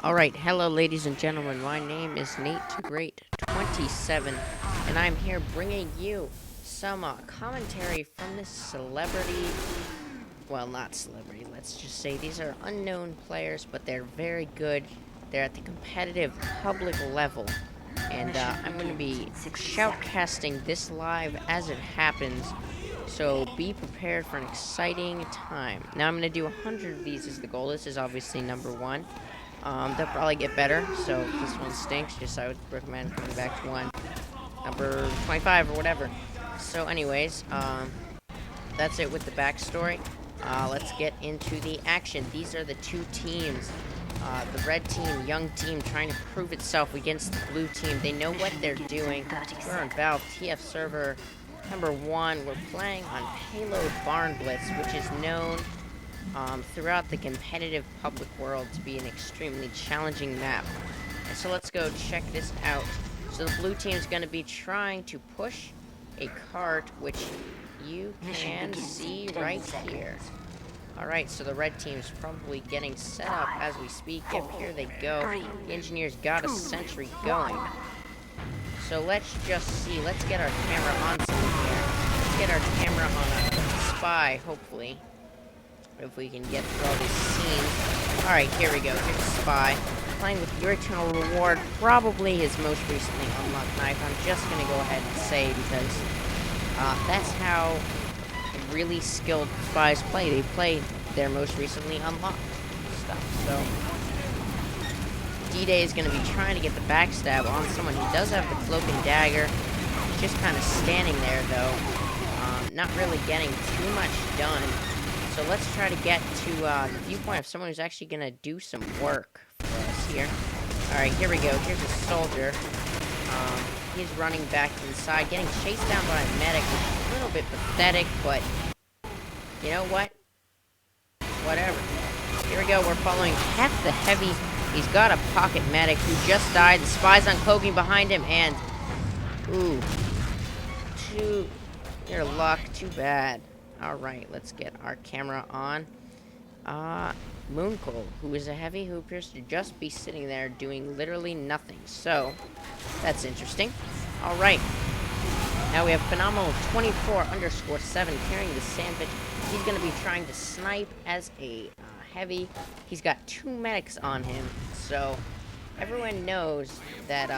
Alright, hello ladies and gentlemen, my name is Nate to Great 27, and I'm here bringing you some commentary from this celebrity, well, not celebrity, let's just say these are unknown players, but they're very good. They're at the competitive public level, and I'm going to be shoutcasting this live as it happens, so be prepared for an exciting time. Now I'm going to do 100 of these is the goal. This is obviously number one. They'll probably get better, so if this one stinks, just I would recommend coming back to one number 25 or whatever. So anyways, that's it with the backstory. Let's get into the action. These are the two teams. The red team, young team, trying to prove itself against the blue team. They know what they're doing. We're on Valve TF server number 1. We're playing on Payload Barn Blitz, which is known throughout the competitive public world to be an extremely challenging map. And so let's go check this out. So the blue team is going to be trying to push a cart, which you can see right here. Alright, so the red team is probably getting set up as we speak. Yep, here they go. The engineers got a sentry going. So let's just see. Let's get our camera on something here. Let's get our camera on a spy, hopefully. If we can get through all these scenes. Alright, here we go. Here's a spy. Playing with your eternal reward. Probably his most recently unlocked knife. I'm just going to go ahead and say because that's how really skilled spies play. They play their most recently unlocked stuff. So D-Day is going to be trying to get the backstab on someone. He does have the cloak and dagger. He's just kind of standing there though. Not really getting too much done. So let's try to get to the viewpoint of someone who's actually going to do some work for us here. Alright, here we go. Here's a soldier. He's running back inside, getting chased down by a medic, which is a little bit pathetic, but you know what? Whatever. Here we go. We're following Hef the Heavy. He's got a pocket medic who just died. The spy's uncloaking behind him, and ooh, your luck. Too bad. Alright, let's get our camera on. Mooncoal, who is a heavy who appears to just be sitting there doing literally nothing. So, that's interesting. Alright. Now we have Phenomenal 24_7 carrying the sandwich. He's going to be trying to snipe as a heavy. He's got 2 medics on him. So, everyone knows that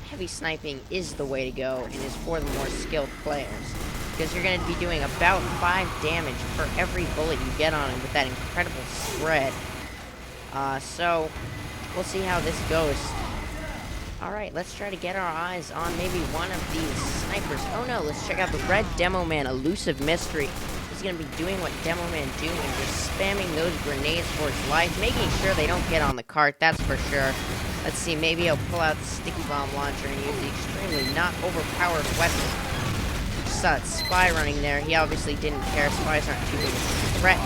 heavy sniping is the way to go and is for the more skilled players. Because you're going to be doing about 5 damage for every bullet you get on him with that incredible spread. So, we'll see how this goes. Alright, let's try to get our eyes on maybe one of these snipers. Oh no, let's check out the red Demo Man, Elusive Mystery. He's going to be doing what Demo Man do and just spamming those grenades for his life, making sure they don't get on the cart, that's for sure. Let's see, maybe he'll pull out the sticky bomb launcher and use the extremely not overpowered weapon. Saw that spy running there. He obviously didn't care. Spies aren't too big a threat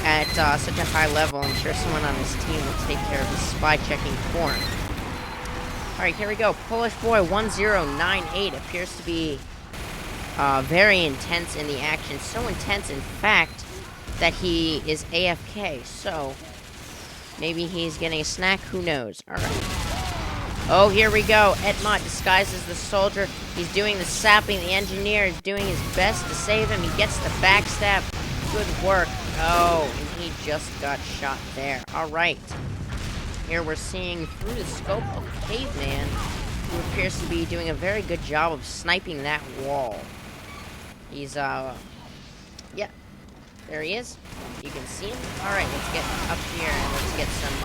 at such a high level. I'm sure someone on his team will take care of the spy checking for him. Alright, here we go. Polish Boy 1098 appears to be very intense in the action. So intense, in fact, that he is AFK. So, maybe he's getting a snack. Who knows? Alright. Oh, here we go. Etmont disguised as the soldier. He's doing the sapping. The engineer is doing his best to save him. He gets the backstab. Good work. Oh, and he just got shot there. Alright. Here we're seeing through the scope of Caveman, who appears to be doing a very good job of sniping that wall. He's, yeah. There he is. You can see him. Alright, let's get up here and let's get some,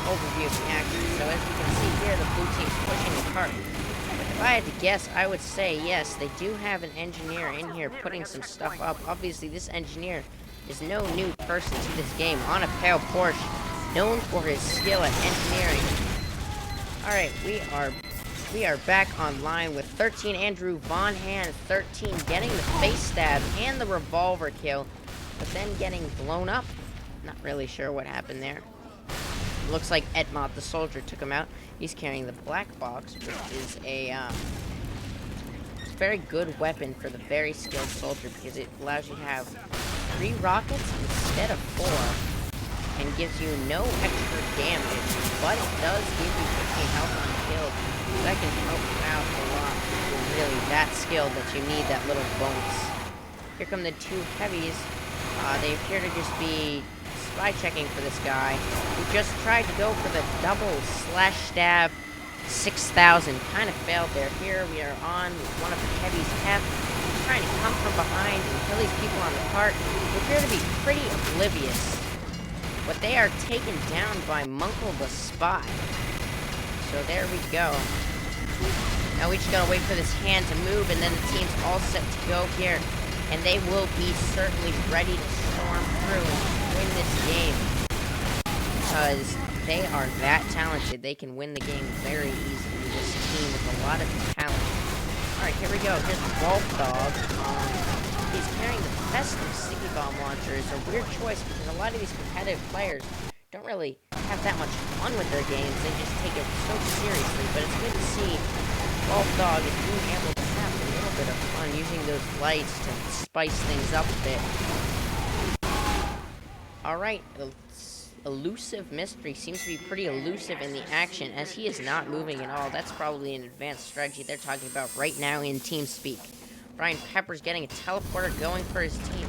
overview of the action. So as you can see here, the blue team's pushing the cart. But if I had to guess, I would say yes, they do have an engineer in here putting some stuff up. Obviously, this engineer is no new person to this game. On a pale Porsche, known for his skill at engineering. Alright, we are back online with 13 Andrew Von Hand, 13 getting the face stab and the revolver kill, but then getting blown up. Not really sure what happened there. Looks like Etmont, the soldier, took him out. He's carrying the black box, which is a very good weapon for the very skilled soldier because it allows you to have 3 rockets instead of 4 and gives you no extra damage but it does give you 15 health on kill. That can help you out a lot if you're really that skilled that you need that little bonus. Here come the two heavies. They appear to just be spy checking for this guy who just tried to go for the double slash stab 6,000. Kind of failed there. Here we are on with one of the heavies, F. He's trying to come from behind and kill these people on the cart who appear to be pretty oblivious. But they are taken down by Munkle the Spy. So there we go. Now we just gotta wait for this hand to move, and then the team's all set to go here. And they will be certainly ready to storm through and win this game. Because they are that talented. They can win the game very easily. This team with a lot of talent. Alright, here we go. Here's Wolf Dog. He's carrying the festive Sticky Bomb launcher. It's a weird choice because a lot of these competitive players don't really have that much fun with their games. They just take it so seriously. But it's good to see Wolf Dog is being able to have a little bit of fun using those lights to spice things up a bit. Alright, Elusive Mystery seems to be pretty elusive in the action as he is not moving at all. That's probably an advanced strategy they're talking about right now in TeamSpeak. Brian Pepper's getting a teleporter going for his team.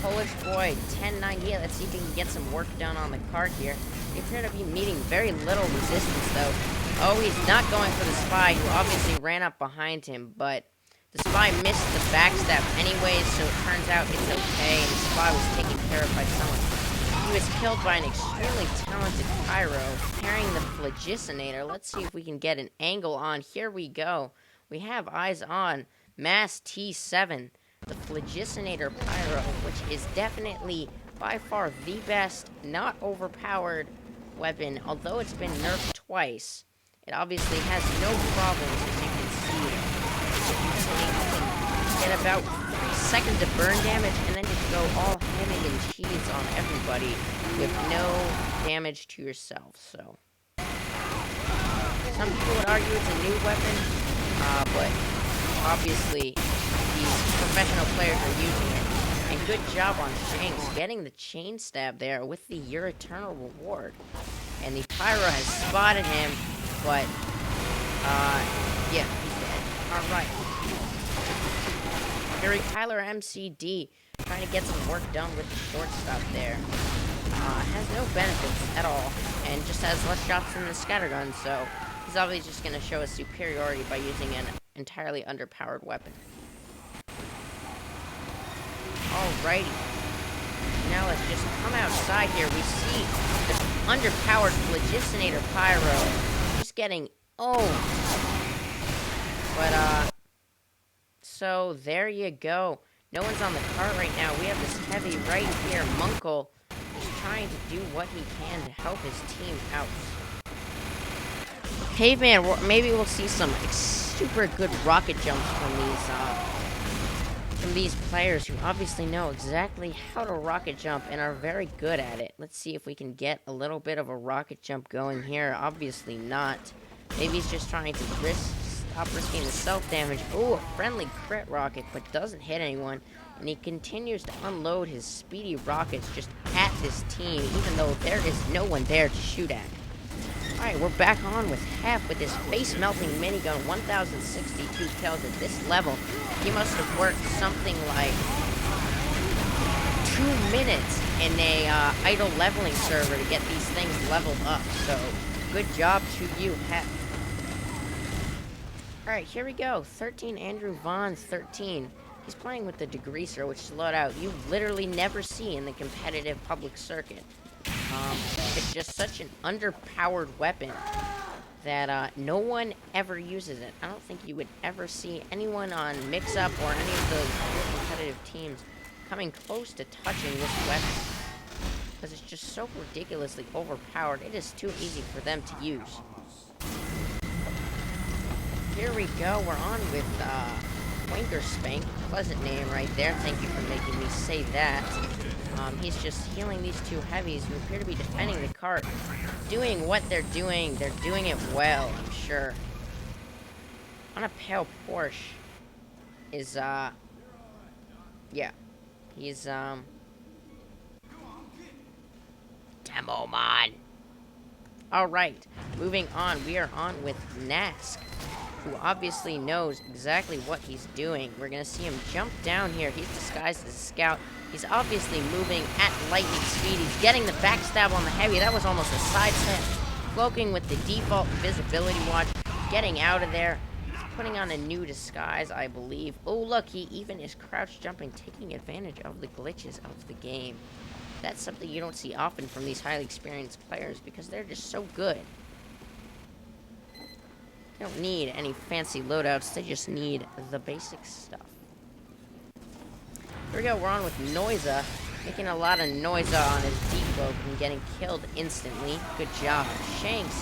Polish boy, 1098. Let's see if he can get some work done on the cart here. They appear to be meeting very little resistance, though. Oh, he's not going for the spy, who obviously ran up behind him, but the spy missed the backstab anyways, so it turns out it's okay, and the spy was taken care of by someone. He was killed by an extremely talented pyro carrying the Phlogisinator. Let's see if we can get an angle on. Here we go. We have eyes on Mass T7, the Phlogisinator pyro, which is definitely by far the best, not overpowered weapon. Although it's been nerfed twice, it obviously has no problems, as you can see. You can get about 3 seconds of burn damage, and then just go all hemming and cheese on everybody with no damage to yourself. So, some people would argue it's a new weapon, but obviously these professional players are using it. And good job on Shanks getting the chain stab there with the Your Eternal reward. And the pyro has spotted him, but yeah, he's dead. Alright. Harry Tyler MCD trying to get some work done with the shortstop there. Has no benefits at all, and just has less shots than the scattergun, so he's obviously just going to show his superiority by using an entirely underpowered weapon. Alrighty. Now let's just come outside here. We see the underpowered Phlogisinator pyro just getting owned. But, so there you go. No one's on the cart right now. We have this heavy right here. Munkle is trying to do what he can to help his team out. Caveman, maybe we'll see some super good rocket jumps from these players who obviously know exactly how to rocket jump and are very good at it. Let's see if we can get a little bit of a rocket jump going here. Obviously not. Maybe he's just trying to stop risking the self-damage. Ooh, a friendly crit rocket, but doesn't hit anyone. And he continues to unload his speedy rockets just at this team, even though there is no one there to shoot at. Alright, we're back on with Hef with his face-melting minigun, 1,062 kills at this level. He must have worked something like 2 minutes in a idle leveling server to get these things leveled up. So, good job to you, Hef. Alright, here we go. 13 Andrew Vaughn, 13. He's playing with the Degreaser, which is a loadout you literally never see in the competitive public circuit. It's just such an underpowered weapon that no one ever uses it. I don't think you would ever see anyone on Mix-Up or any of those competitive teams coming close to touching this weapon. Because it's just so ridiculously overpowered. It is too easy for them to use. Here we go. We're on with Wankerspank. Pleasant name right there. Thank you for making me say that. He's just healing these two heavies who appear to be defending the cart. Doing what they're doing it well, I'm sure. On a pale Porsche is, yeah. He's, Demo Man. Alright, moving on. We are on with Nask, who obviously knows exactly what he's doing. We're going to see him jump down here. He's disguised as a scout. He's obviously moving at lightning speed. He's getting the backstab on the heavy. That was almost a sidestep. Cloaking with the default invisibility watch. Getting out of there. He's putting on a new disguise, I believe. Oh, look, he even is crouch jumping, taking advantage of the glitches of the game. That's something you don't see often from these highly experienced players because they're just so good. They don't need any fancy loadouts, they just need the basic stuff. Here we go, we're on with Noisa, making a lot of Noisa on his decloak and getting killed instantly. Good job. Shanks,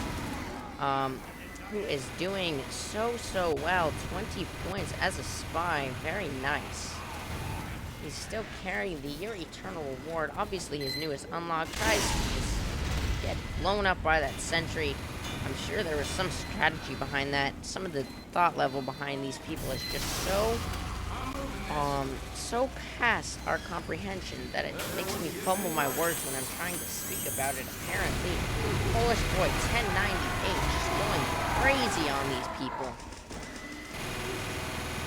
who is doing so well, 20 points as a spy, very nice. He's still carrying the Your Eternal Reward, obviously his newest unlock. Tries to just get blown up by that sentry. I'm sure there was some strategy behind that. Some of the thought level behind these people is just so past our comprehension that it makes me fumble my words when I'm trying to speak about it. Apparently, Polish boy 1098 just going crazy on these people.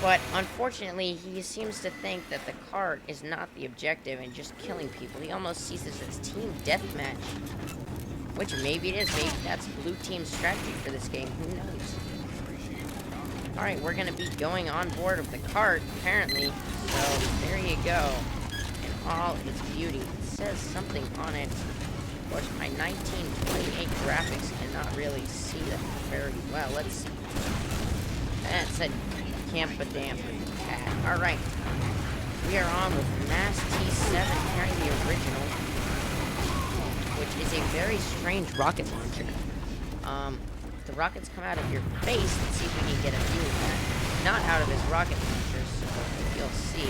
But unfortunately, he seems to think that the cart is not the objective and just killing people. He almost sees this as team deathmatch. Which maybe it is. Maybe that's blue team's strategy for this game. Who knows? Alright, we're going to be going on board of the cart, apparently. So, there you go. In all its beauty. It says something on it. Of course, my 1928 graphics cannot really see that very well. Let's see. That said, camp a damper. Alright. We are on with Mass T7 carrying the original, which is a very strange rocket launcher. The rockets come out of your face. Let's see if we can get a view of that. Not out of his rocket launcher, so you'll see.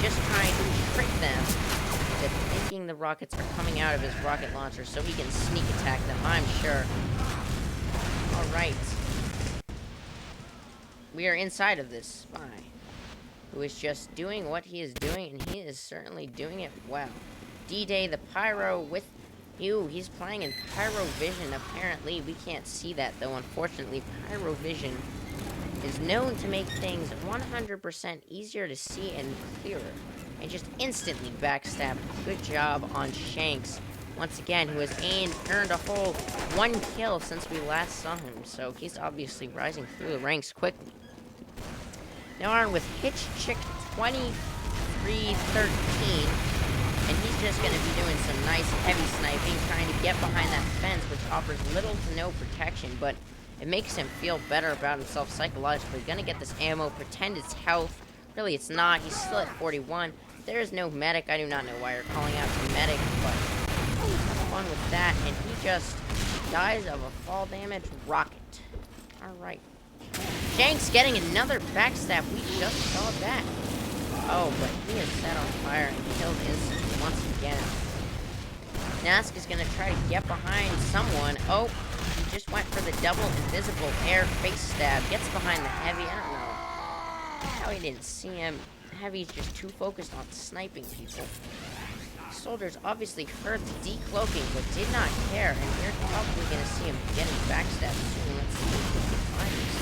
Just trying to trick them into thinking the rockets are coming out of his rocket launcher so he can sneak attack them, I'm sure. Alright. We are inside of this spy, who is just doing what he is doing, and he is certainly doing it well. D-Day the Pyro with you. He's playing in Pyro Vision, apparently. We can't see that, though, unfortunately. Pyro Vision is known to make things 100% easier to see and clearer, and just instantly backstab. Good job on Shanks, once again, who has earned a whole 1 kill since we last saw him, so he's obviously rising through the ranks quickly. Now on with Hitch Chick 2313, and he's just going to be doing some nice heavy sniping, trying to get behind that fence, which offers little to no protection, but it makes him feel better about himself psychologically. Going to get this ammo, pretend it's health. Really, it's not. He's still at 41. There is no medic. I do not know why you're calling out for medic, but have fun with that, and he just dies of a fall damage rocket. Alright. Shanks getting another backstab. We just saw that. Oh, but he is set on fire and killed instantly once again. Nask is going to try to get behind someone. Oh, he just went for the double invisible air face stab. Gets behind the heavy. I don't know how he didn't see him. Heavy's just too focused on sniping people. Soldiers obviously heard the decloaking, but did not care. And we're probably going to see him getting backstabbed soon. Let's see if we can find this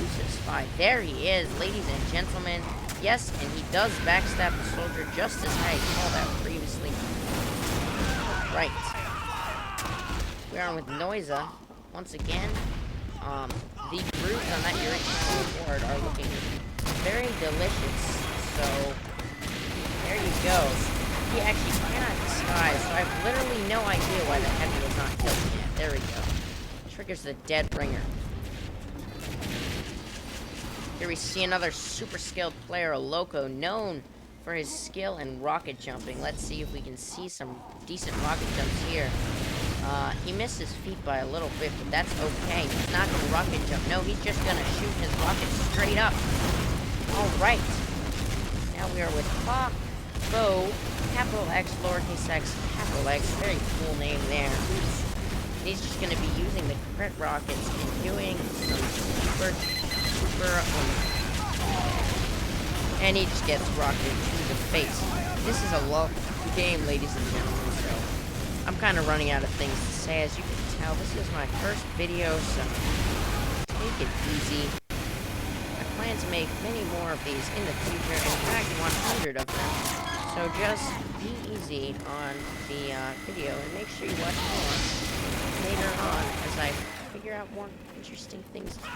elusive spy. There he is, ladies and gentlemen. Yes, and he does backstab the soldier just as I had called out previously. Right. We're on with Noisa. Once again, the grooves on that Your Eternal Reward are looking very delicious. So, there you go. He actually cannot disguise, so I have literally no idea why the heavy was not killed yet. There we go. Triggers the Deadbringer. Here we see another super skilled player, a Loco, known for his skill in rocket jumping. Let's see if we can see some decent rocket jumps here. He missed his feet by a little bit, but that's okay. He's not going to rocket jump. No, he's just going to shoot his rocket straight up. Alright. Now we are with Hawk, Bo, capital X, lowercase x, capital X. Very cool name there. He's just going to be using the crit rockets and doing some super and he just gets rocketed to the face. This is a long game, ladies and gentlemen, so I'm kind of running out of things to say. As you can hell, this is my first video, so take it easy. I plan to make many more of these in the future, in fact 100 of them. So just be easy on the video and make sure you watch more later on as I figure out more interesting things to do.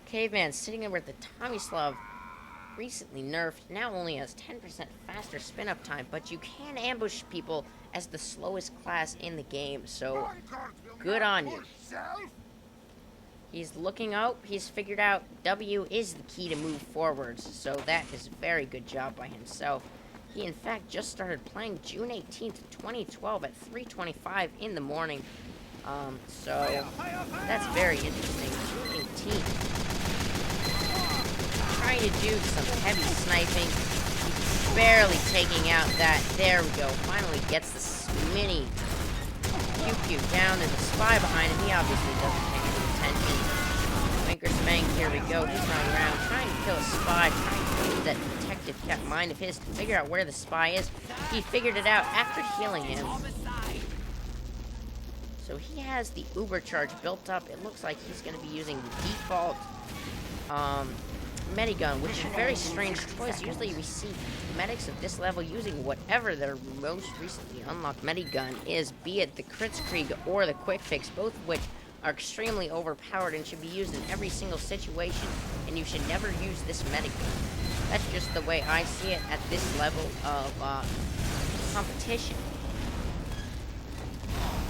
Caveman sitting over at the Tomislav, recently nerfed, now only has 10% faster spin-up time, but you can ambush people as the slowest class in the game, so good on you. He's looking out, he's figured out W is the key to move forwards, so that is a very good job by himself. He in fact just started playing June 18th, 2012 at 3:25 in the morning, so that's very interesting. June 18th. Trying to do some heavy sniping, barely taking out that, there we go, finally gets the mini pew down. There's a spy behind him, he obviously doesn't pay any attention. Winker Spank, here we go, he's running around, trying to kill a spy, trying to use that detective cat mind of his to figure out where the spy is. He figured it out after healing him. So he has the Uber charge built up. It looks like he's going to be using the default, medigun, which is a very strange choice. Usually we see medics of this level using whatever their most recently unlocked medigun is, be it the Kritzkrieg or the Quick Fix, both of which are extremely overpowered and should be used in every single situation, and you should never use this medigun. That's just the way I see it at this level of competition.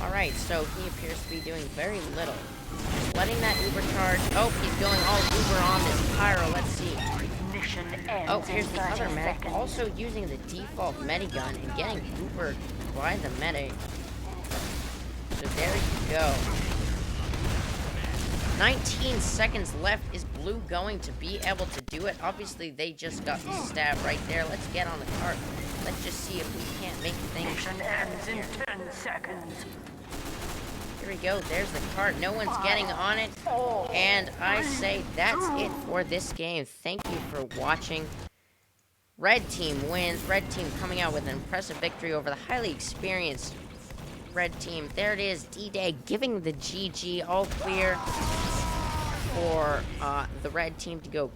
Alright, so he appears to be doing very little. Just letting that Uber charge. Oh, he's going all Uber on this pyro. Let's see. Oh, here's the other medic. Also using the default medigun and getting Ubered by the medic. So there you go. 19 seconds left. Is Blue going to be able to do it? Obviously, they just got the stab right there. Let's get on the cart. Let's just see if we can't make things. Mission ends in 10 seconds. Here we go, there's the cart, no one's getting on it, and I say that's it for this game. Thank you for watching. Red team wins, red team coming out with an impressive victory over the highly experienced red team. There it is, D-Day giving the GG, all clear for the red team to go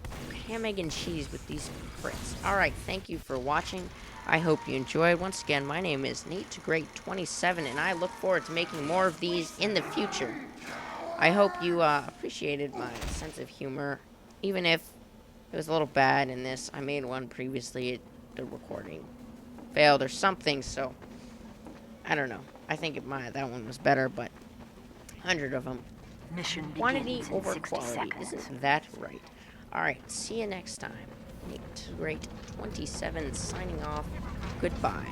ham, egg, and cheese with these crits. Alright, thank you for watching. I hope you enjoyed. Once again, my name is Nate2Great27, and I look forward to making more of these in the future. I hope you appreciated my sense of humor, even if it was a little bad in this. I made one previously, the recording failed or something, so I don't know. I think that one was better, but 100 of them. Mission Quantity begins over in 60 quality, seconds. isn't that right? Alright, see you next time. Nate2Great27 signing off. Goodbye.